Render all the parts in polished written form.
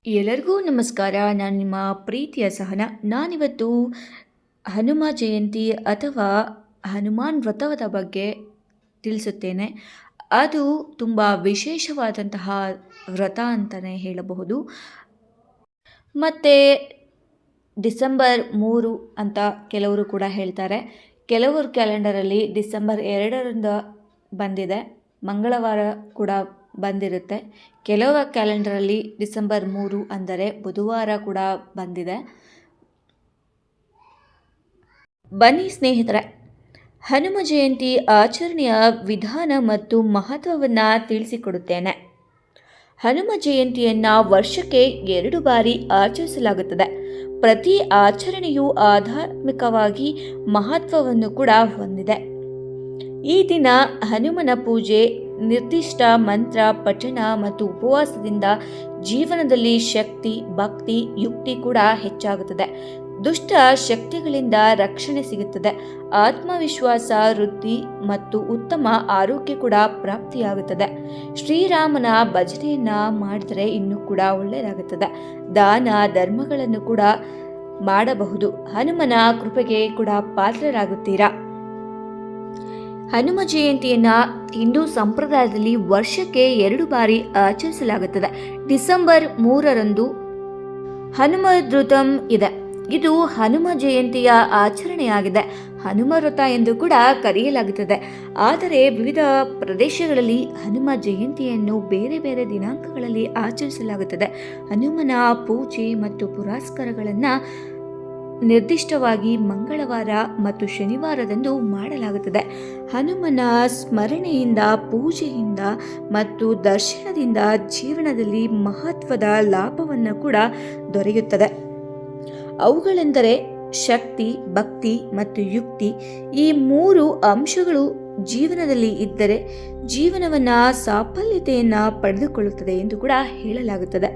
ಎಲ್ಲರಿಗೂ ನಮಸ್ಕಾರ. ನಾನು ನಿಮ್ಮ ಪ್ರೀತಿಯ ಸಹನ. ನಾನಿವತ್ತು ಹನುಮ ಜಯಂತಿ ಅಥವಾ ಹನುಮಾನ್ ವ್ರತದ ಬಗ್ಗೆ ತಿಳಿಸುತ್ತೇನೆ. ಅದು ತುಂಬ ವಿಶೇಷವಾದಂತಹ ವ್ರತ ಅಂತಲೇ ಹೇಳಬಹುದು. ಮತ್ತು ಡಿಸೆಂಬರ್ 3 ಅಂತ ಕೆಲವರು ಕೂಡ ಹೇಳ್ತಾರೆ. ಕೆಲವರು ಕ್ಯಾಲೆಂಡರಲ್ಲಿ ಡಿಸೆಂಬರ್ 2ರಿಂದ ಬಂದಿದೆ, ಮಂಗಳವಾರ ಕೂಡ ಬಂದಿರುತ್ತೆ. ಕೆಲವು ಕ್ಯಾಲೆಂಡರಲ್ಲಿ ಡಿಸೆಂಬರ್ 3 ಅಂದರೆ ಬುಧವಾರ ಕೂಡ ಬಂದಿದೆ. ಬನ್ನಿ ಸ್ನೇಹಿತರೆ, ಹನುಮ ಜಯಂತಿ ಆಚರಣೆಯ ವಿಧಾನ ಮತ್ತು ಮಹತ್ವವನ್ನು ತಿಳಿಸಿಕೊಡುತ್ತೇನೆ. ಹನುಮ ಜಯಂತಿಯನ್ನು ವರ್ಷಕ್ಕೆ 2 ಬಾರಿ ಆಚರಿಸಲಾಗುತ್ತದೆ. ಪ್ರತಿ ಆಚರಣೆಯು ಆಧ್ಯಾತ್ಮಿಕವಾಗಿ ಮಹತ್ವವನ್ನು ಕೂಡ ಹೊಂದಿದೆ. ಈ ದಿನ ಹನುಮನ ಪೂಜೆ, ನಿರ್ದಿಷ್ಟ ಮಂತ್ರ ಪಠಣ ಮತ್ತು ಉಪವಾಸದಿಂದ ಜೀವನದಲ್ಲಿ ಶಕ್ತಿ, ಭಕ್ತಿ, ಯುಕ್ತಿ ಕೂಡ ಹೆಚ್ಚಾಗುತ್ತದೆ. ದುಷ್ಟ ಶಕ್ತಿಗಳಿಂದ ರಕ್ಷಣೆ ಸಿಗುತ್ತದೆ. ಆತ್ಮವಿಶ್ವಾಸ ವೃದ್ಧಿ ಮತ್ತು ಉತ್ತಮ ಆರೋಗ್ಯ ಕೂಡ ಪ್ರಾಪ್ತಿಯಾಗುತ್ತದೆ. ಶ್ರೀರಾಮನ ಭಜನೆಯನ್ನ ಮಾಡಿದರೆ ಇನ್ನೂ ಕೂಡ ಒಳ್ಳೆಯದಾಗುತ್ತದೆ. ದಾನ ಧರ್ಮಗಳನ್ನು ಕೂಡ ಮಾಡಬಹುದು. ಹನುಮನ ಕೃಪೆಗೆ ಕೂಡ ಪಾತ್ರರಾಗುತ್ತೀರಾ. ಹನುಮ ಜಯಂತಿಯನ್ನ ಹಿಂದೂ ಸಂಪ್ರದಾಯದಲ್ಲಿ ವರ್ಷಕ್ಕೆ 2 ಬಾರಿ ಆಚರಿಸಲಾಗುತ್ತದೆ. ಡಿಸೆಂಬರ್ 3ರಂದು ಹನುಮದ್ರುತಂ ಇದೆ. ಇದು ಹನುಮ ಜಯಂತಿಯ ಆಚರಣೆಯಾಗಿದೆ. ಹನುಮ ವ್ರತ ಎಂದು ಕೂಡ ಕರೆಯಲಾಗುತ್ತದೆ. ಆದರೆ ವಿವಿಧ ಪ್ರದೇಶಗಳಲ್ಲಿ ಹನುಮ ಜಯಂತಿಯನ್ನು ಬೇರೆ ಬೇರೆ ದಿನಾಂಕಗಳಲ್ಲಿ ಆಚರಿಸಲಾಗುತ್ತದೆ. ಹನುಮನ ಪೂಜೆ ಮತ್ತು ಪುರಸ್ಕಾರಗಳನ್ನು ನಿರ್ದಿಷ್ಟವಾಗಿ ಮಂಗಳವಾರ ಮತ್ತು ಶನಿವಾರದಂದು ಮಾಡಲಾಗುತ್ತದೆ. ಹನುಮನ ಸ್ಮರಣೆಯಿಂದ, ಪೂಜೆಯಿಂದ ಮತ್ತು ದರ್ಶನದಿಂದ ಜೀವನದಲ್ಲಿ ಮಹತ್ವದ ಲಾಭವನ್ನು ಕೂಡ ದೊರೆಯುತ್ತದೆ. ಅವುಗಳೆಂದರೆ ಶಕ್ತಿ, ಭಕ್ತಿ ಮತ್ತು ಯುಕ್ತಿ. ಈ 3 ಅಂಶಗಳು ಜೀವನದಲ್ಲಿ ಇದ್ದರೆ ಜೀವನವನ್ನು ಸಾಫಲ್ಯತೆಯನ್ನು ಪಡೆದುಕೊಳ್ಳುತ್ತದೆ ಎಂದು ಕೂಡ ಹೇಳಲಾಗುತ್ತದೆ.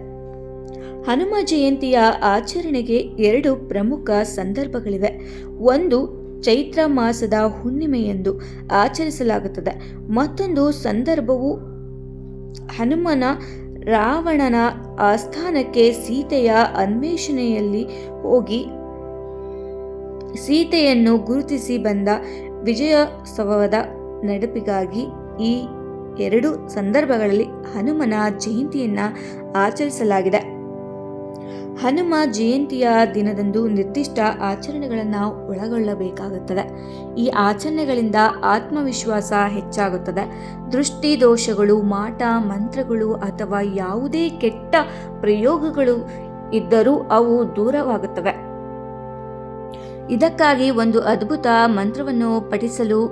ಹನುಮ ಜಯಂತಿಯ ಆಚರಣೆಗೆ 2 ಪ್ರಮುಖ ಸಂದರ್ಭಗಳಿವೆ. ಒಂದು, ಚೈತ್ರ ಮಾಸದ ಹುಣ್ಣಿಮೆಯಂದು ಆಚರಿಸಲಾಗುತ್ತದೆ. ಮತ್ತೊಂದು ಸಂದರ್ಭವು ಹನುಮನ ರಾವಣನ ಆಸ್ಥಾನಕ್ಕೆ ಸೀತೆಯ ಅನ್ವೇಷಣೆಯಲ್ಲಿ ಹೋಗಿ ಸೀತೆಯನ್ನು ಗುರುತಿಸಿ ಬಂದ ವಿಜಯೋತ್ಸವದ ನೆನಪಿಗಾಗಿ ಈ 2 ಸಂದರ್ಭಗಳಲ್ಲಿ ಹನುಮನ ಜಯಂತಿಯನ್ನು ಆಚರಿಸಲಾಗಿದೆ. ಹನುಮ ಜಯಂತಿಯ ದಿನದಂದು ನಿರ್ದಿಷ್ಟ ಆಚರಣೆಗಳನ್ನು ಒಳಗೊಳ್ಳಬೇಕಾಗುತ್ತದೆ. ಈ ಆಚರಣೆಗಳಿಂದ ಆತ್ಮವಿಶ್ವಾಸ ಹೆಚ್ಚಾಗುತ್ತದೆ. ದೃಷ್ಟಿ ದೋಷಗಳು, ಮಾಟ ಮಂತ್ರಗಳು ಅಥವಾ ಯಾವುದೇ ಕೆಟ್ಟ ಪ್ರಯೋಗಗಳು ಇದ್ದರೂ ಅವು ದೂರವಾಗುತ್ತವೆ. ಇದಕ್ಕಾಗಿ ಒಂದು ಅದ್ಭುತ ಮಂತ್ರವನ್ನು ಪಠಿಸಲು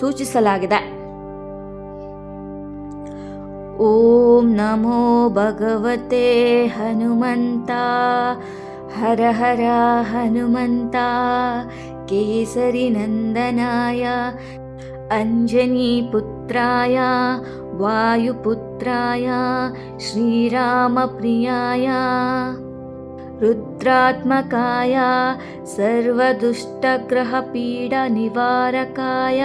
ಸೂಚಿಸಲಾಗಿದೆ. ಓಂ ನಮೋ ಭಗವತೆ ಹನುಮಂತ, ಹರ ಹರ ಹನುಮಂತ, ಕೇಸರಿ ನಂದನಾಯ, ಅಂಜನಿ ಪುತ್ರಾಯ, ವಾಯುಪುತ್ರಾಯ, ಶ್ರೀರಾಮ ಪ್ರಿಯಾಯ, ರುದ್ರಾತ್ಮಕಾಯ, ಸರ್ವದುಷ್ಟಗ್ರಹ ಪೀಡ ನಿವಾರಕಾಯ.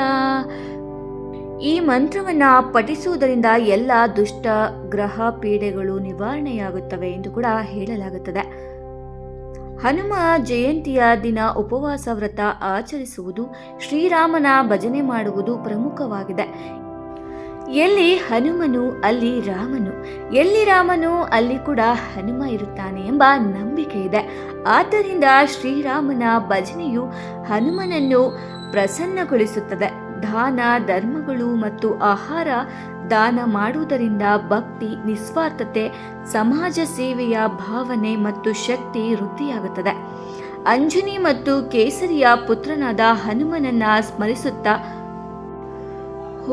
ಈ ಮಂತ್ರವನ್ನು ಪಠಿಸುವುದರಿಂದ ಎಲ್ಲ ದುಷ್ಟ ಗ್ರಹ ಪೀಡೆಗಳು ನಿವಾರಣೆಯಾಗುತ್ತವೆ ಎಂದು ಕೂಡ ಹೇಳಲಾಗುತ್ತದೆ. ಹನುಮ ಜಯಂತಿಯ ದಿನ ಉಪವಾಸ ವ್ರತ ಆಚರಿಸುವುದು, ಶ್ರೀರಾಮನ ಭಜನೆ ಮಾಡುವುದು ಪ್ರಮುಖವಾಗಿದೆ. ಎಲ್ಲಿ ಹನುಮನು ಅಲ್ಲಿ ರಾಮನು, ಎಲ್ಲಿ ರಾಮನು ಅಲ್ಲಿ ಕೂಡ ಹನುಮ ಇರುತ್ತಾನೆ ಎಂಬ ನಂಬಿಕೆ ಇದೆ. ಆದ್ದರಿಂದ ಶ್ರೀರಾಮನ ಭಜನೆಯು ಹನುಮನನ್ನು ಪ್ರಸನ್ನಗೊಳಿಸುತ್ತದೆ. ದಾನ ಧರ್ಮಗಳು ಮತ್ತು ಆಹಾರ ದಾನ ಮಾಡುವುದರಿಂದ ಭಕ್ತಿ, ನಿಸ್ವಾರ್ಥತೆ, ಸಮಾಜ ಸೇವೆಯ ಭಾವನೆ ಮತ್ತು ಶಕ್ತಿ ವೃದ್ಧಿಯಾಗುತ್ತದೆ. ಅಂಜನಿ ಮತ್ತು ಕೇಸರಿಯ ಪುತ್ರನಾದ ಹನುಮನನ್ನ ಸ್ಮರಿಸುತ್ತಾ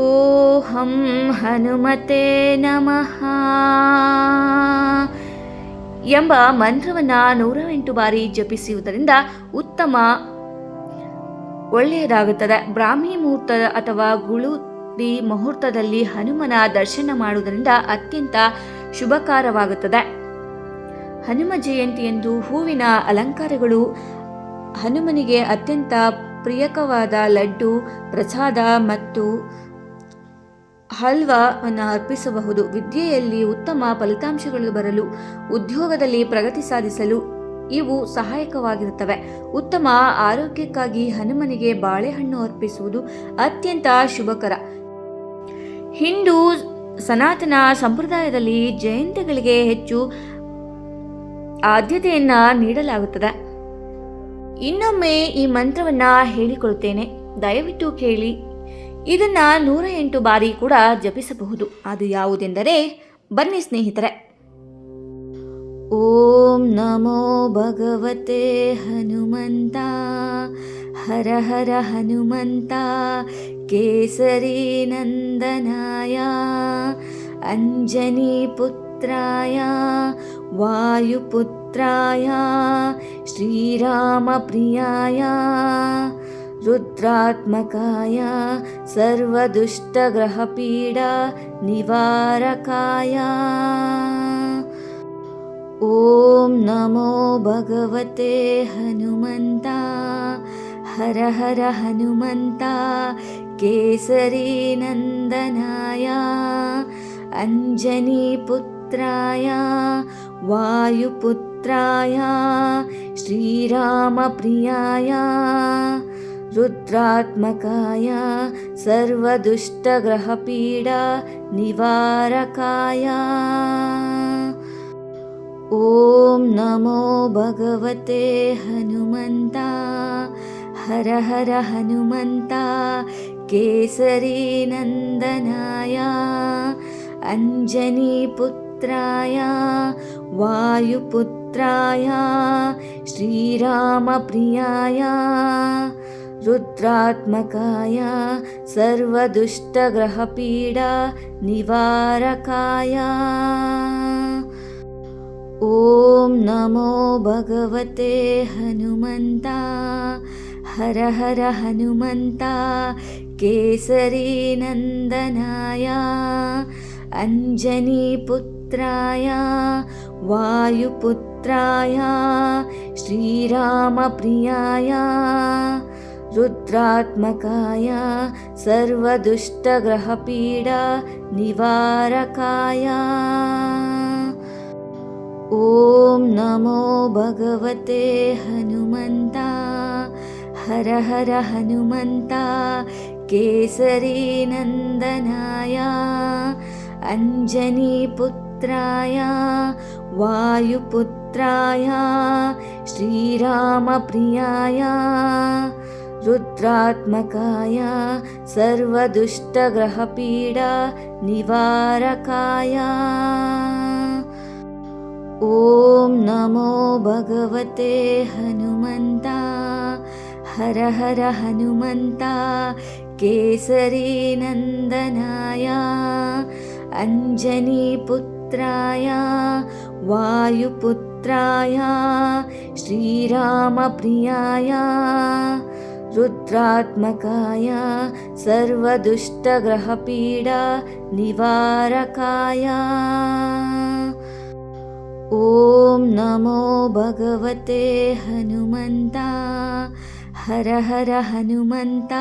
ಓಂ ಹನುಮತೆ ನಮಃ ಎಂಬ ಮಂತ್ರವನ್ನು 108 ಬಾರಿ ಜಪಿಸುವುದರಿಂದ ಒಳ್ಳೆಯದಾಗುತ್ತದೆ. ಬ್ರಾಹ್ಮಿ ಮುಹೂರ್ತ ಅಥವಾ ಗುಳುದಿ ಮುಹೂರ್ತದಲ್ಲಿ ಹನುಮನ ದರ್ಶನ ಮಾಡುವುದರಿಂದ ಅತ್ಯಂತ ಶುಭಕರವಾಗುತ್ತದೆ. ಹನುಮ ಜಯಂತಿಯಂದು ಹೂವಿನ ಅಲಂಕಾರಗಳು, ಹನುಮನಿಗೆ ಅತ್ಯಂತ ಪ್ರಿಯಕವಾದ ಲಡ್ಡು, ಪ್ರಸಾದ ಮತ್ತು ಹಲ್ವಾವನ್ನು ಅರ್ಪಿಸಬಹುದು. ವಿದ್ಯೆಯಲ್ಲಿ ಉತ್ತಮ ಫಲಿತಾಂಶಗಳು ಬರಲು, ಉದ್ಯೋಗದಲ್ಲಿ ಪ್ರಗತಿ ಸಾಧಿಸಲು ಇವು ಸಹಾಯಕವಾಗಿರುತ್ತವೆ. ಉತ್ತಮ ಆರೋಗ್ಯಕ್ಕಾಗಿ ಹನುಮನಿಗೆ ಬಾಳೆಹಣ್ಣು ಅರ್ಪಿಸುವುದು ಅತ್ಯಂತ ಶುಭಕರ. ಹಿಂದೂ ಸನಾತನ ಸಂಪ್ರದಾಯದಲ್ಲಿ ಜಯಂತಿಗಳಿಗೆ ಹೆಚ್ಚು ಆದ್ಯತೆಯನ್ನ ನೀಡಲಾಗುತ್ತದೆ. ಇನ್ನೊಮ್ಮೆ ಈ ಮಂತ್ರವನ್ನ ಹೇಳಿಕೊಡುತ್ತೇನೆ, ದಯವಿಟ್ಟು ಕೇಳಿ. ಇದನ್ನ 108 ಬಾರಿ ಕೂಡ ಜಪಿಸಬಹುದು. ಅದು ಯಾವುದೆಂದರೆ, ಬನ್ನಿ ಸ್ನೇಹಿತರೆ. ಓಂ ನಮೋ ಭಗವತೆ ಹನುಮಂತ, ಹರ ಹರ ಹನುಮಂತ, ಕೇಸರಿ ನಂದನಾಯ, ಅಂಜನಿ ಪುತ್ರಾಯ, ವಾಯುಪುತ್ರಾಯ, ಶ್ರೀರಾಮ ಪ್ರಿಯಾಯ, ರುದ್ರಾತ್ಮಕಾಯ, ಸರ್ವದುಷ್ಟಗ್ರಹಪೀಡ ನಿವಾರಕಾಯ. ಓಂ ನಮೋ ಭಗವತೆ ಹನುಮಂತ, ಹರ ಹರ ಹನುಮಂತ, ಕೇಸರಿ ನಂದನಾಯ, ಅಂಜನಿ ಪುತ್ರಾಯ, ವಾಯುಪುತ್ರಾಯ, ಶ್ರೀರಾಮ ಪ್ರಿಯಾಯ, ರುದ್ರಾತ್ಮಕಾಯ, ಸರ್ವದುಷ್ಟಗ್ರಹಪೀಡ ನಿವಾರಕಾಯ. ಓಂ ನಮೋ ಭಗವತೆ ಹನುಮಂತ, ಹರ ಹರ ಹನುಮಂತ, ಕೇಸರಿ ನಂದನಾಯ, ಅಂಜನಿ ಪುತ್ರಾಯ, ವಾಯುಪುತ್ರಾಯ, ಶ್ರೀರಾಮ ಪ್ರಿಯಾಯ, ರುದ್ರಾತ್ಮಕಾಯ, ಸರ್ವದುಷ್ಟಗ್ರಹಪೀಡ ನಿವಾರಕಾಯ. ಓಂ ನಮೋ ಭಗವತೆ ಹನುಮಂತ, ಹರ ಹರ ಹನುಮಂತ, ಕೇಸರಿ ನಂದನಾಯ, ಅಂಜನಿ ಪುತ್ರಾಯ, ವಾಯುಪುತ್ರಾಯ, ಶ್ರೀರಾಮ ಪ್ರಿಯಾಯ, ರುದ್ರಾತ್ಮಕಾಯ, ಸರ್ವದುಷ್ಟಗ್ರಹಪೀಡ ನಿವಾರಕಾಯ. ಓಂ ನಮೋ ಭಗವತೆ ಹನುಮಂತ, ಹರ ಹರ ಹನುಮಂತ, ಕೇಸರಿ ನಂದನಾಯ, ಅಂಜನಿ ಪುತ್ರಾಯ, ವಾಯುಪುತ್ರಾಯ, ಶ್ರೀರಾಮ ಪ್ರಿಯಾಯ, ರುದ್ರಾತ್ಮಕಾಯ, ಸರ್ವದುಷ್ಟಗ್ರಹಪೀಡ ನಿವಾರಕಾಯ. ಓಂ ನಮೋ ಭಗವತೆ ಹನುಮಂತ, ಹರ ಹರ ಹನುಮಂತ, ಕೇಸರಿ ನಂದನಾಯ, ಅಂಜನಿ ಪುತ್ರಾಯ, ವಾಯುಪುತ್ರಾಯ, ಶ್ರೀರಾಮ ಪ್ರಿಯಾಯ, ರುದ್ರಾತ್ಮಕಾಯ, ಸರ್ವದುಷ್ಟಗ್ರಹಪೀಡ ನಿವಾರಕಾಯ. ಓಂ ನಮೋ ಭಗವತೆ ಹನುಮಂತ, ಹರ ಹರ ಹನುಮಂತ,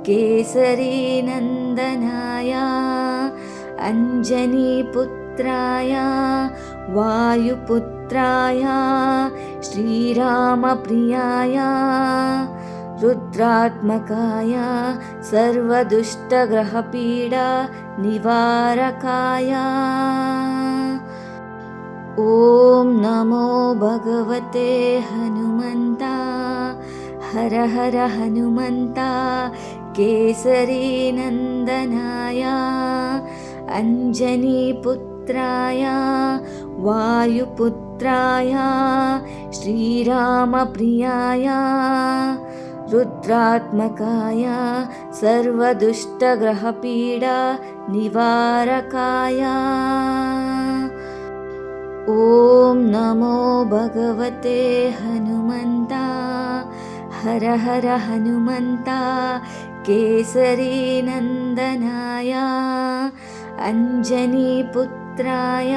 ಕೇಸರಿ ನಂದನಾಯ, ಅಂಜನಿ ಪುತ್ರಾಯ, ವಾಯುಪುತ್ರಾಯ, ಶ್ರೀರಾಮ ಪ್ರಿಯಾಯ, ರುದ್ರಾತ್ಮಕಾಯ, ಸರ್ವದುಷ್ಟಗ್ರಹಪೀಡ ನಿವಾರಕಾಯ. ಓಂ ನಮೋ ಭಗವತೆ ಹನುಮಂತ, ಹರ ಹರ ಹನುಮಂತ, ಕೇಸರಿ ನಂದನಾಯ, ಅಂಜನಿ ಪುತ್ರಾಯ, ವಾಯುಪುತ್ರಾಯ, ಶ್ರೀರಾಮ ಪ್ರಿಯಾಯ, ರುದ್ರಾತ್ಮಕಾಯ, ಸರ್ವದುಷ್ಟಗ್ರಹಪೀಡ ನಿವಾರಕಾಯ. ಓಂ ನಮೋ ಭಗವತೆ ಹನುಮಂತ, ಹರ ಹರ ಹನುಮಂತ, ಕೇಸರಿ ನಂದನಾಯ, ಅಂಜನಿ ಪುತ್ರಾಯ,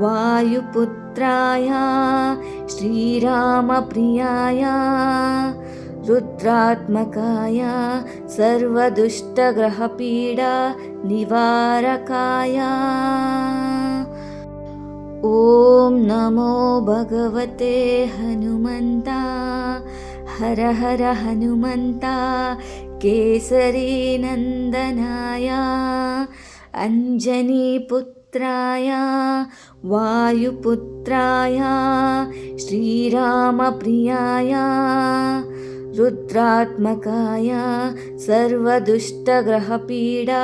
ವಾಯುಪುತ್ರಾಯ, ಶ್ರೀರಾಮ ಪ್ರಿಯಾಯ, रुद्रात्मकाय सर्वदुष्टग्रहपीडा निवारकाय ॐ नमो भगवते हनुमन्ता हर हर हनुमन्ता केसरीनन्दनाय अञ्जनीपुत्राय वायुपुत्राय श्रीरामप्रियाय रुद्रात्मकाय सर्वदुष्टग्रहपीडा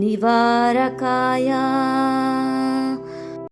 निवारकाय